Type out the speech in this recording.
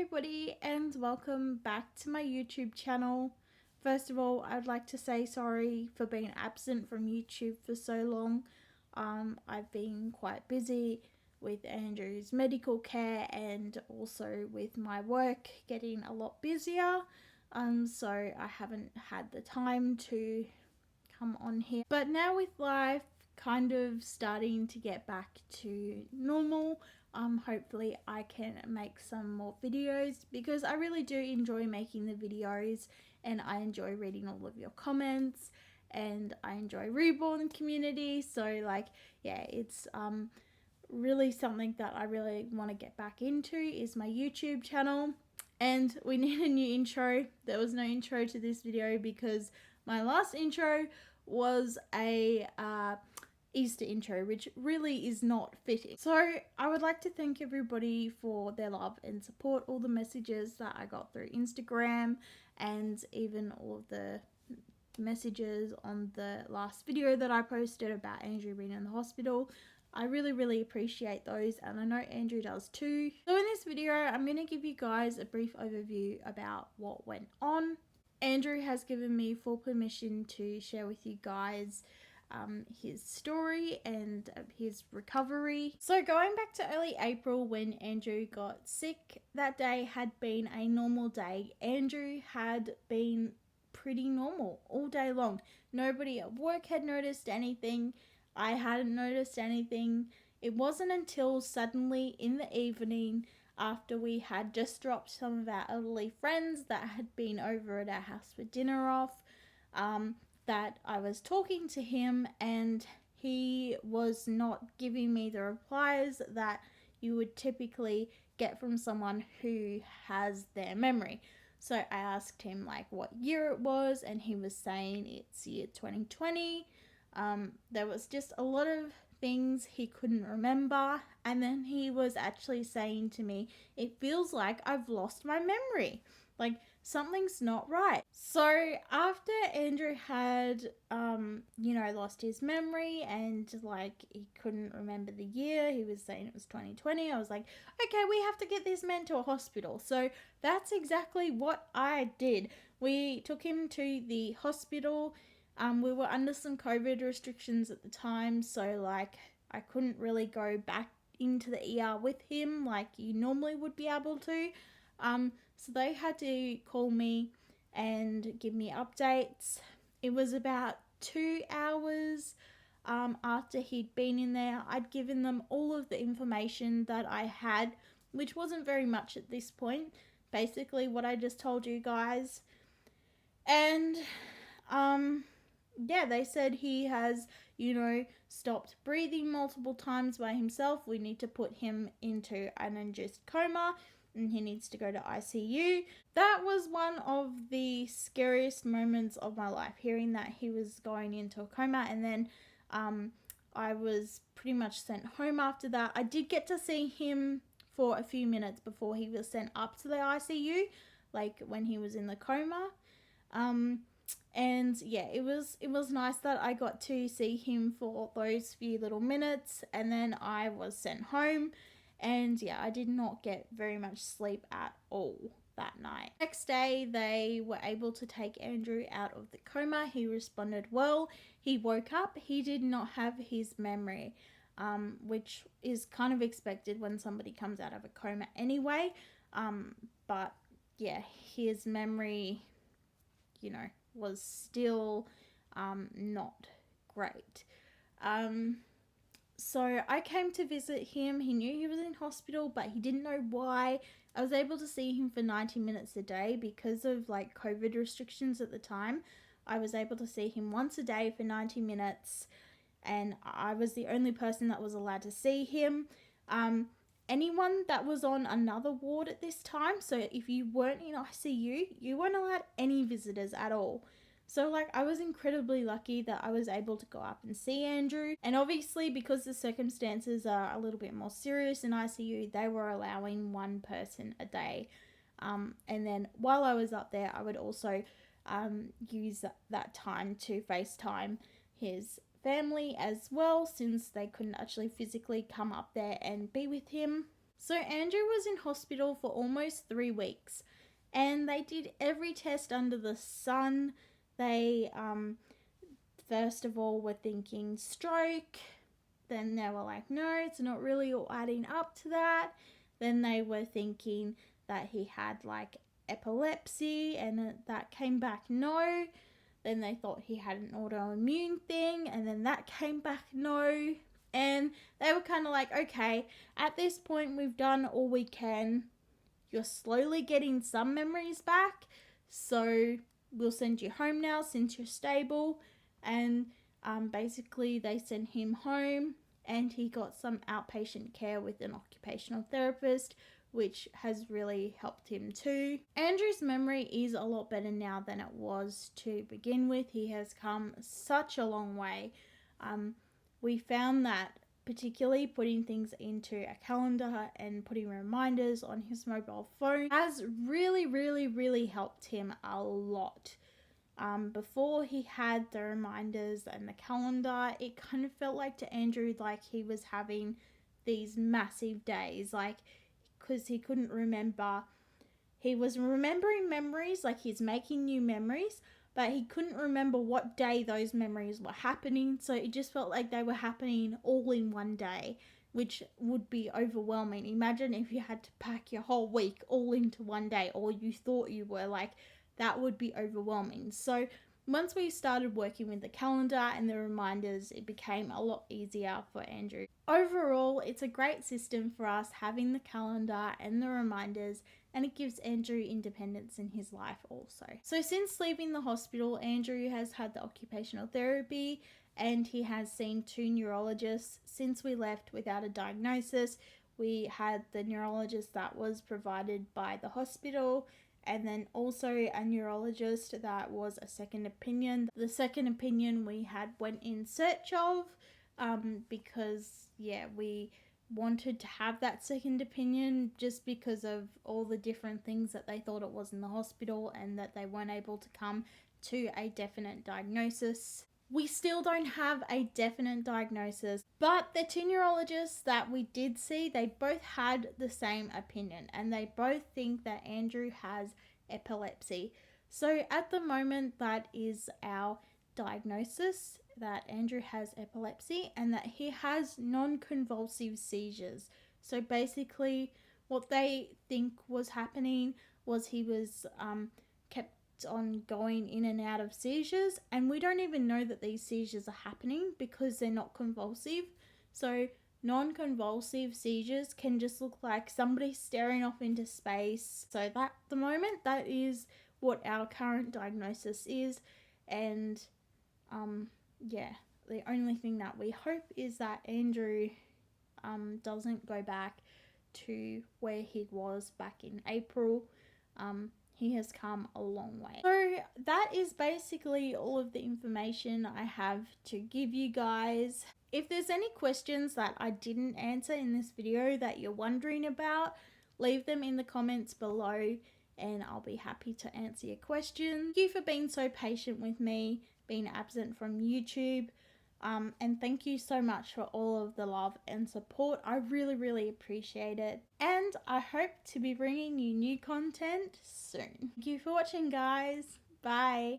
everybody and welcome back to my YouTube channel. First of all, I'd like to say sorry for being absent from YouTube for so long. I've been quite busy with Andrew's medical care and also with my work getting a lot busier. So I haven't had the time to come on here. But now with life kind of starting to get back to normal, hopefully I can make some more videos because I really do enjoy making the videos and I enjoy reading all of your comments and I enjoy Reborn community. So it's really something that I really want to get back into is my YouTube channel. And we need a new intro. There was no intro to this video because my last intro was a Easter intro, which really is not fitting. So I would like to thank everybody for their love and support, all the messages that I got through Instagram and even all of the messages on the last video that I posted about Andrew being in the hospital. I really appreciate those, and I know Andrew does too. So in this video, I'm going to give you guys a brief overview about what went on. Andrew has given me full permission to share with you guys his story and his recovery. So going back to early April when Andrew got sick, that day had been a normal day. Andrew had been pretty normal all day long. Nobody at work had noticed anything. I hadn't noticed anything. It wasn't until suddenly in the evening, after we had just dropped some of our elderly friends that had been over at our house for dinner off, that I was talking to him and he was not giving me the replies that you would typically get from someone who has their memory. So I asked him what year it was, and he was saying it's year 2020. There was just a lot of things he couldn't remember, and then he was actually saying to me, it feels like I've lost my memory, like something's not right. So after Andrew had lost his memory and he couldn't remember the year, he was saying it was 2020, I was like, okay, we have to get this man to a hospital. So that's exactly what I did. We took him to the hospital. We were under some COVID restrictions at the time, so I couldn't really go back into the ER with him like you normally would be able to. So they had to call me and give me updates. It was about 2 hours after he'd been in there. I'd given them all of the information that I had, which wasn't very much at this point. Basically what I just told you guys. And they said he has, stopped breathing multiple times by himself. We need to put him into an induced coma and he needs to go to ICU. That was one of the scariest moments of my life, hearing that he was going into a coma. And then I was pretty much sent home after that. I did get to see him for a few minutes before he was sent up to the ICU, when he was in the coma. And yeah, it was nice that I got to see him for those few little minutes, and then I was sent home. And yeah, I did not get very much sleep at all that night. Next day, they were able to take Andrew out of the coma. He responded well. He woke up. He did not have his memory, which is kind of expected when somebody comes out of a coma anyway. But yeah, his memory, was still not great. So I came to visit him. He knew he was in hospital, but he didn't know why. I was able to see him for 90 minutes a day because of COVID restrictions at the time. I was able to see him once a day for 90 minutes, and I was the only person that was allowed to see him. Anyone that was on another ward at this time, so if you weren't in ICU, you weren't allowed any visitors at all. So I was incredibly lucky that I was able to go up and see Andrew. And obviously because the circumstances are a little bit more serious in ICU, they were allowing one person a day. And then while I was up there, I would also use that time to FaceTime his family as well, since they couldn't actually physically come up there and be with him. So Andrew was in hospital for almost 3 weeks, and they did every test under the sun. They first of all were thinking stroke. Then they were like, no, it's not really all adding up to that. Then they were thinking that he had like epilepsy, and that came back no. Then they thought he had an autoimmune thing, and then that came back no. And they were kind of like, okay, at this point, we've done all we can. You're slowly getting some memories back, so we'll send you home now since you're stable. And basically, they sent him home, and he got some outpatient care with an occupational therapist, which has really helped him too. Andrew's memory is a lot better now than it was to begin with. He has come such a long way. We found that particularly putting things into a calendar and putting reminders on his mobile phone has really helped him a lot. Before he had the reminders and the calendar, it kind of felt like to Andrew like he was having these massive days, like because he couldn't remember. He was remembering memories, like he's making new memories, but he couldn't remember what day those memories were happening. So it just felt like they were happening all in one day, which would be overwhelming. Imagine if you had to pack your whole week all into one day, or you thought you were, like, that would be overwhelming. So once we started working with the calendar and the reminders, it became a lot easier for Andrew. Overall, it's a great system for us having the calendar and the reminders, and it gives Andrew independence in his life also. So since leaving the hospital, Andrew has had the occupational therapy and he has seen 2 neurologists. Since we left without a diagnosis, we had the neurologist that was provided by the hospital, and then also a neurologist that was a second opinion. The second opinion we had went in search of because we wanted to have that second opinion just because of all the different things that they thought it was in the hospital, and that they weren't able to come to a definite diagnosis. We still don't have a definite diagnosis, but the 2 neurologists that we did see, they both had the same opinion, and they both think that Andrew has epilepsy. So at the moment, that is our diagnosis, that Andrew has epilepsy and that he has non-convulsive seizures. So basically what they think was happening was he was kept on going in and out of seizures, and we don't even know that these seizures are happening because they're not convulsive. So non-convulsive seizures can just look like somebody staring off into space. So that at the moment, that is what our current diagnosis is. And the only thing that we hope is that Andrew doesn't go back to where he was back in April. He has come a long way. So that is basically all of the information I have to give you guys. If there's any questions that I didn't answer in this video that you're wondering about, leave them in the comments below and I'll be happy to answer your questions. Thank you for being so patient with me, being absent from YouTube. And thank you so much for all of the love and support. I really appreciate it. And I hope to be bringing you new content soon. Thank you for watching, guys. Bye.